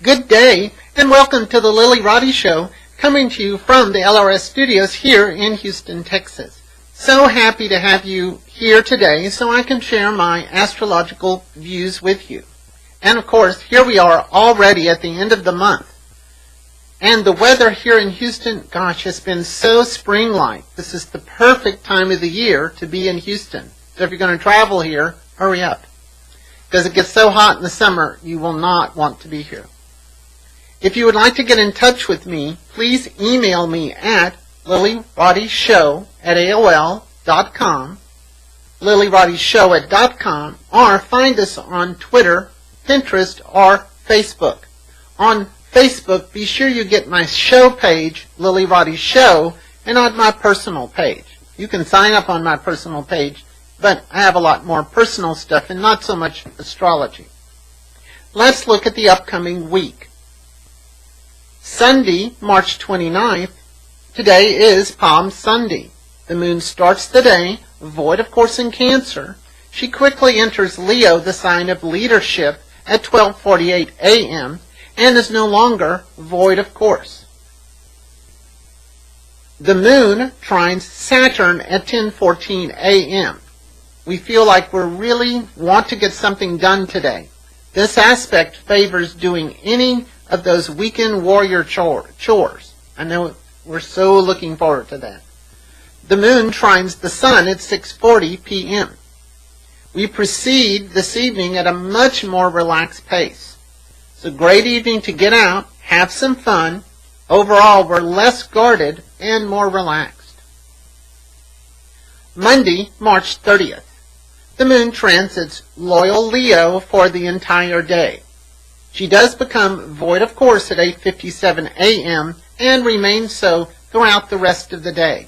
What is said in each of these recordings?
Good day, and welcome to the Lilly Roddy Show, coming to you from the LRS studios here in Houston, Texas. So happy to have you here today so I can share my astrological views with you. And of course, here we are already at the end of the month. And the weather here in Houston, gosh, has been so spring-like. This is the perfect time of the year to be in Houston. So if you're going to travel here, hurry up. Because it gets so hot in the summer, you will not want to be here. If you would like to get in touch with me, please email me at lillyroddyshow@aol.com, lillyroddyshow@.com, or find us on Twitter, Pinterest, or Facebook. On Facebook, be sure you get my show page, Lilly Roddy Show, and on my personal page. You can sign up on my personal page, but I have a lot more personal stuff and not so much astrology. Let's look at the upcoming week. Sunday, March 29th, today is Palm Sunday. The moon starts the day, void of course in Cancer. She quickly enters Leo, the sign of leadership, at 12:48 a.m., and is no longer void of course. The moon trines Saturn at 10:14 a.m. We feel like we really want to get something done today. This aspect favors doing any of those weekend warrior chores. I know we're so looking forward to that. The moon trines the sun at 6:40 p.m. We proceed this evening at a much more relaxed pace. It's a great evening to get out, have some fun. Overall, we're less guarded and more relaxed. Monday, March 30th. The moon transits loyal Leo for the entire day. She does become void of course at 8:57 a.m. and remains so throughout the rest of the day.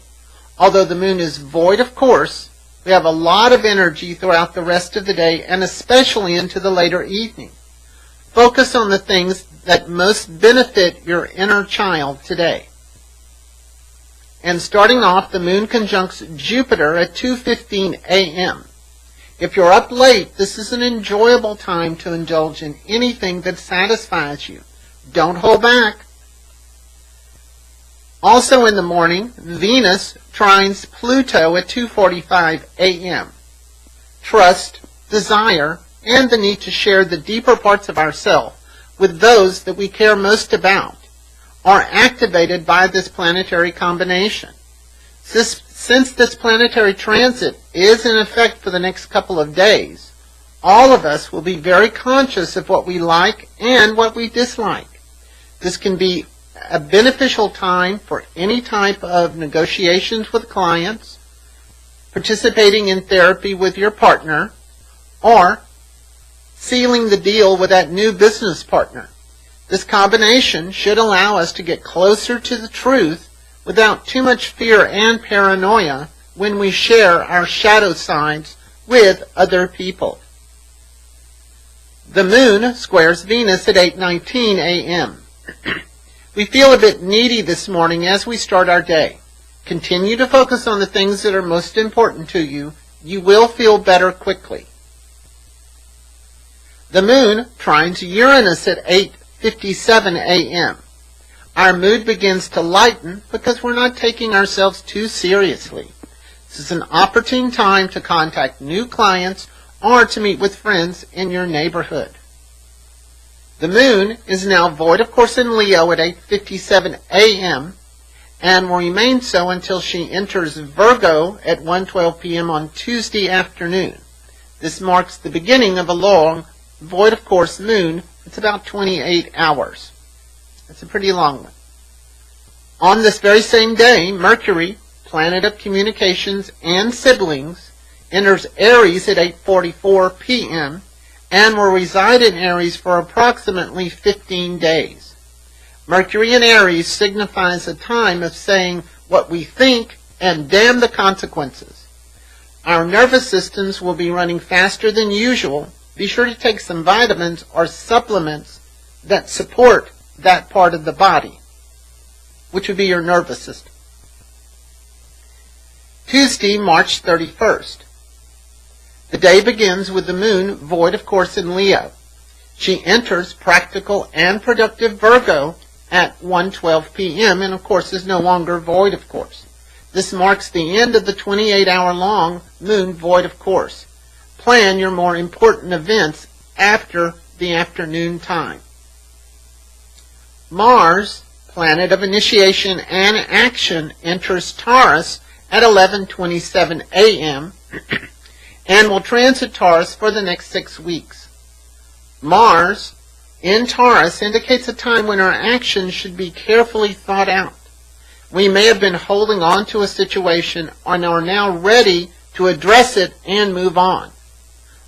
Although the moon is void of course, we have a lot of energy throughout the rest of the day and especially into the later evening. Focus on the things that most benefit your inner child today. And starting off, the moon conjuncts Jupiter at 2:15 a.m. If you're up late, this is an enjoyable time to indulge in anything that satisfies you. Don't hold back. Also in the morning, Venus trines Pluto at 2:45 a.m. Trust, desire, and the need to share the deeper parts of ourselves with those that we care most about are activated by this planetary combination. Since this planetary transit is in effect for the next couple of days, all of us will be very conscious of what we like and what we dislike. This can be a beneficial time for any type of negotiations with clients, participating in therapy with your partner, or sealing the deal with that new business partner. This combination should allow us to get closer to the truth without too much fear and paranoia when we share our shadow sides with other people. The moon squares Venus at 8:19 a.m. We feel a bit needy this morning as we start our day. Continue to focus on the things that are most important to you. You will feel better quickly. The moon trines Uranus at 8:57 a.m. Our mood begins to lighten because we're not taking ourselves too seriously. This is an opportune time to contact new clients or to meet with friends in your neighborhood. The moon is now void of course in Leo at 8:57 a.m. and will remain so until she enters Virgo at 1:12 p.m. on Tuesday afternoon. This marks the beginning of a long void of course moon. It's about 28 hours. It's a pretty long one. On this very same day, Mercury, planet of communications and siblings, enters Aries at 8:44 p.m. and will reside in Aries for approximately 15 days. Mercury in Aries signifies a time of saying what we think and damn the consequences. Our nervous systems will be running faster than usual. Be sure to take some vitamins or supplements that support that part of the body, which would be your nervous system. Tuesday, March 31st. The day begins with the moon void of course in Leo. She enters practical and productive Virgo at 1:12 p.m. and of course is no longer void of course. This marks the end of the 28-hour-long moon void of course. Plan your more important events after the afternoon time. Mars, planet of initiation and action, enters Taurus at 11:27 a.m. and will transit Taurus for the next 6 weeks. Mars in Taurus indicates a time when our actions should be carefully thought out. We may have been holding on to a situation and are now ready to address it and move on.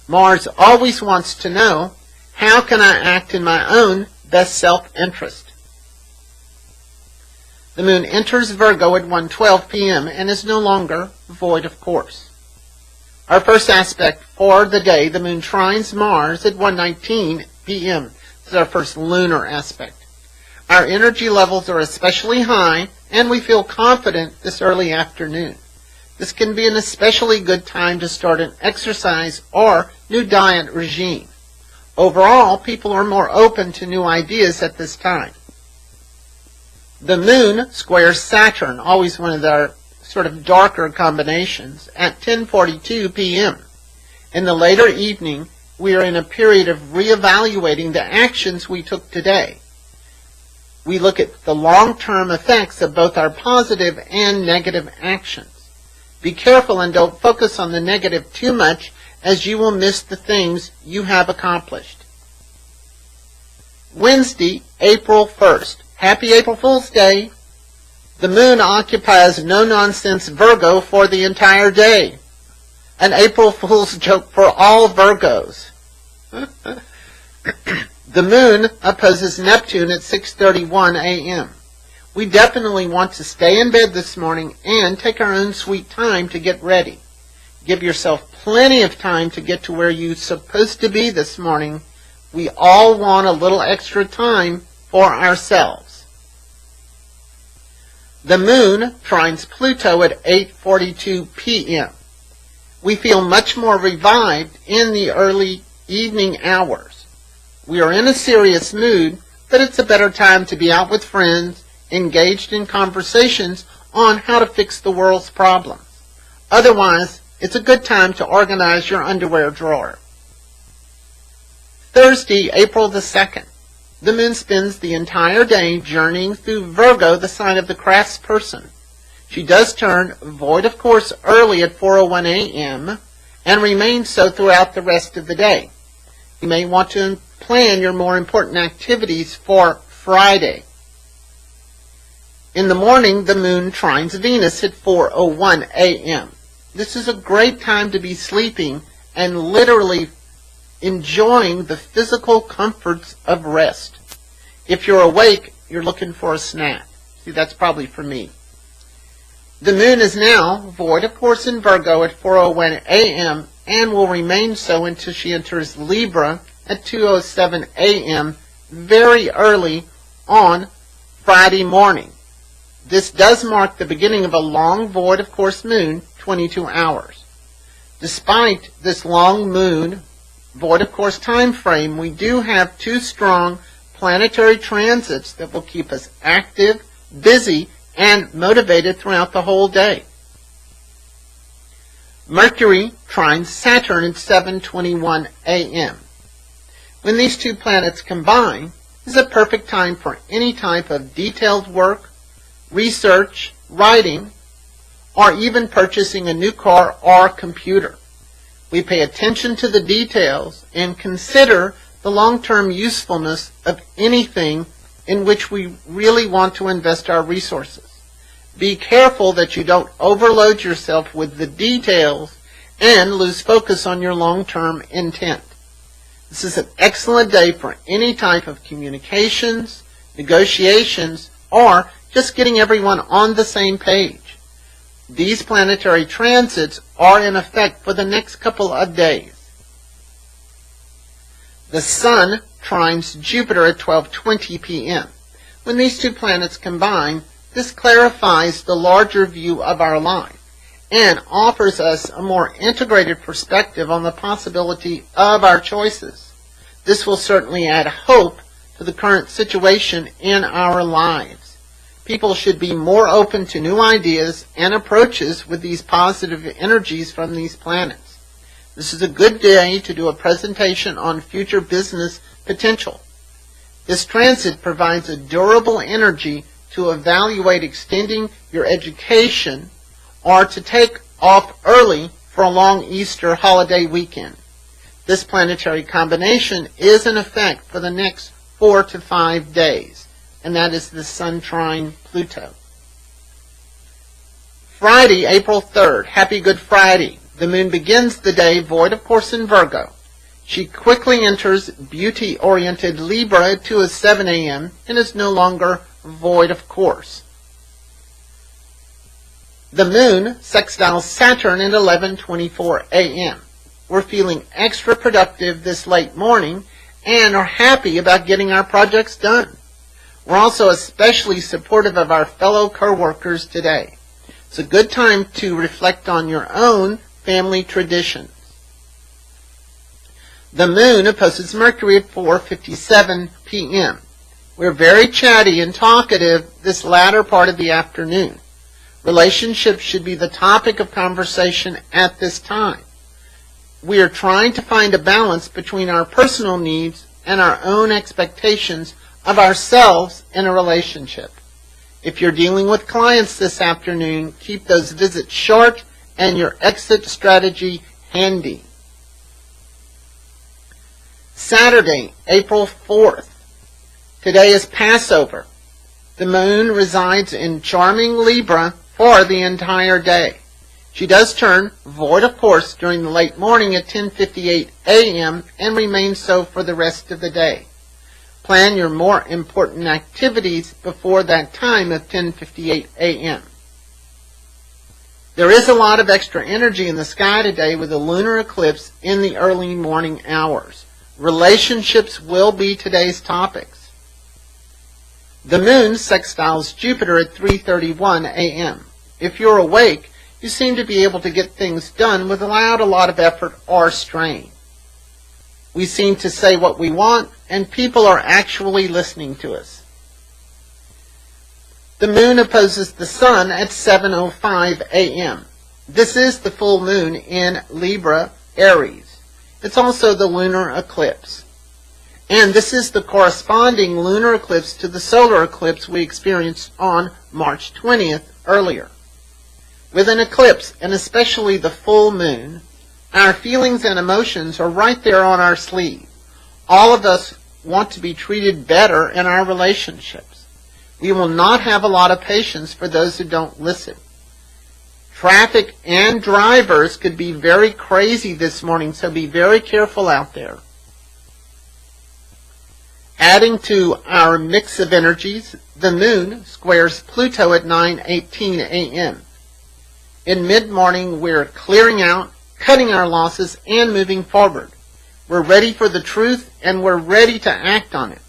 Mars always wants to know, how can I act in my own best self-interest? The moon enters Virgo at 1:12 p.m. and is no longer void of course. Our first aspect for the day, the moon trines Mars at 1:19 p.m. This is our first lunar aspect. Our energy levels are especially high and we feel confident this early afternoon. This can be an especially good time to start an exercise or new diet regime. Overall, people are more open to new ideas at this time. The moon squares Saturn, always one of our sort of darker combinations, at 10:42 p.m. In the later evening, we are in a period of reevaluating the actions we took today. We look at the long-term effects of both our positive and negative actions. Be careful and don't focus on the negative too much, as you will miss the things you have accomplished. Wednesday, April 1st. Happy April Fool's Day. The moon occupies no-nonsense Virgo for the entire day. An April Fool's joke for all Virgos. The moon opposes Neptune at 6:31 a.m. We definitely want to stay in bed this morning and take our own sweet time to get ready. Give yourself plenty of time to get to where you're supposed to be this morning. We all want a little extra time for ourselves. The moon trines Pluto at 8:42 p.m. We feel much more revived in the early evening hours. We are in a serious mood, but it's a better time to be out with friends, engaged in conversations on how to fix the world's problems. Otherwise, it's a good time to organize your underwear drawer. Thursday, April the 2nd. The moon spends the entire day journeying through Virgo, the sign of the craftsperson. She does turn void of course early at 4:01 a.m. and remains so throughout the rest of the day. You may want to plan your more important activities for Friday. In the morning, the moon trines Venus at 4:01 a.m. This is a great time to be sleeping and literally enjoying the physical comforts of rest. If you're awake, you're looking for a snack. See, that's probably for me. The moon is now void, of course, in Virgo at 4:01 a.m. and will remain so until she enters Libra at 2:07 a.m. very early on Friday morning. This does mark the beginning of a long void, of course, moon, 22 hours. Despite this long moon void, of course, time frame, we do have two strong planetary transits that will keep us active, busy, and motivated throughout the whole day. Mercury trines Saturn at 7:21 a.m. When these two planets combine, is a perfect time for any type of detailed work, research, writing, or even purchasing a new car or computer. We pay attention to the details and consider the long-term usefulness of anything in which we really want to invest our resources. Be careful that you don't overload yourself with the details and lose focus on your long-term intent. This is an excellent day for any type of communications, negotiations, or just getting everyone on the same page. These planetary transits are in effect for the next couple of days. The Sun trines Jupiter at 12:20 p.m. When these two planets combine, this clarifies the larger view of our life and offers us a more integrated perspective on the possibility of our choices. This will certainly add hope to the current situation in our lives. People should be more open to new ideas and approaches with these positive energies from these planets. This is a good day to do a presentation on future business potential. This transit provides a durable energy to evaluate extending your education or to take off early for a long Easter holiday weekend. This planetary combination is in effect for the next 4 to 5 days, and that is the Sun trine Pluto. Friday, April 3rd. Happy Good Friday. The moon begins the day void of course in Virgo. She quickly enters beauty-oriented Libra at 2:07 a.m. and is no longer void of course. The moon sextiles Saturn at 11:24 a.m. We're feeling extra productive this late morning and are happy about getting our projects done. We're also especially supportive of our fellow co-workers today. It's a good time to reflect on your own family traditions. The moon opposes Mercury at 4:57 p.m. We're very chatty and talkative this latter part of the afternoon. Relationships should be the topic of conversation at this time. We are trying to find a balance between our personal needs and our own expectations of ourselves in a relationship. If you're dealing with clients this afternoon, keep those visits short and your exit strategy handy. Saturday, April 4th. Today is Passover. The moon resides in charming Libra for the entire day. She does turn void of course during the late morning at 10:58 a.m. and remains so for the rest of the day. Plan your more important activities before that time of 10:58 a.m. There is a lot of extra energy in the sky today with a lunar eclipse in the early morning hours. Relationships will be today's topics. The moon sextiles Jupiter at 3:31 a.m. If you're awake, you seem to be able to get things done without a lot of effort or strain. We seem to say what we want, and people are actually listening to us. The moon opposes the sun at 7:05 a.m. This is the full moon in Libra, Aries. It's also the lunar eclipse. And this is the corresponding lunar eclipse to the solar eclipse we experienced on March 20th earlier. With an eclipse, and especially the full moon, our feelings and emotions are right there on our sleeve. All of us want to be treated better in our relationships. We will not have a lot of patience for those who don't listen. Traffic and drivers could be very crazy this morning, so be very careful out there. Adding to our mix of energies, the moon squares Pluto at 9:18 a.m. In mid-morning, we're clearing out, cutting our losses, and moving forward. We're ready for the truth, and we're ready to act on it.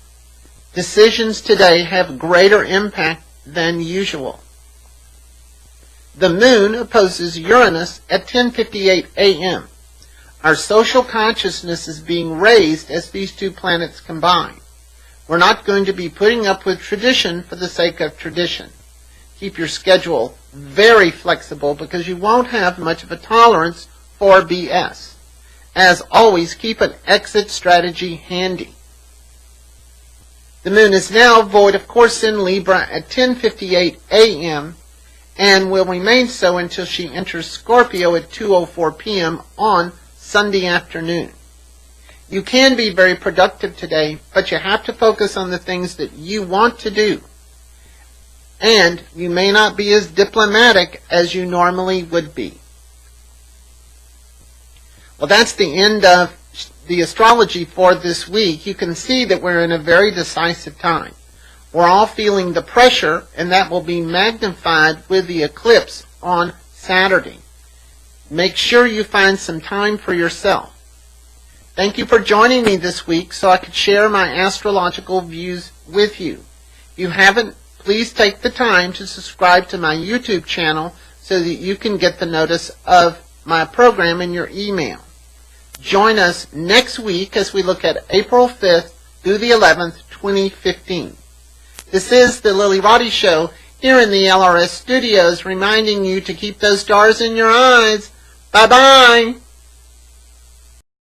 Decisions today have greater impact than usual. The moon opposes Uranus at 10:58 a.m. Our social consciousness is being raised as these two planets combine. We're not going to be putting up with tradition for the sake of tradition. Keep your schedule very flexible because you won't have much of a tolerance for BS. As always, keep an exit strategy handy. The moon is now void of course in Libra at 10:58 a.m. and will remain so until she enters Scorpio at 2:04 p.m. on Sunday afternoon. You can be very productive today, but you have to focus on the things that you want to do. And you may not be as diplomatic as you normally would be. Well, that's the end of the astrology for this week. You can see that we're in a very decisive time. We're all feeling the pressure, and that will be magnified with the eclipse on Saturday. Make sure you find some time for yourself. Thank you for joining me this week so I could share my astrological views with you. If you haven't, please take the time to subscribe to my YouTube channel so that you can get the notice of my program in your email. Join us next week as we look at April 5th through the 11th, 2015. This is the Lilly Roddy Show here in the LRS studios, reminding you to keep those stars in your eyes. Bye-bye.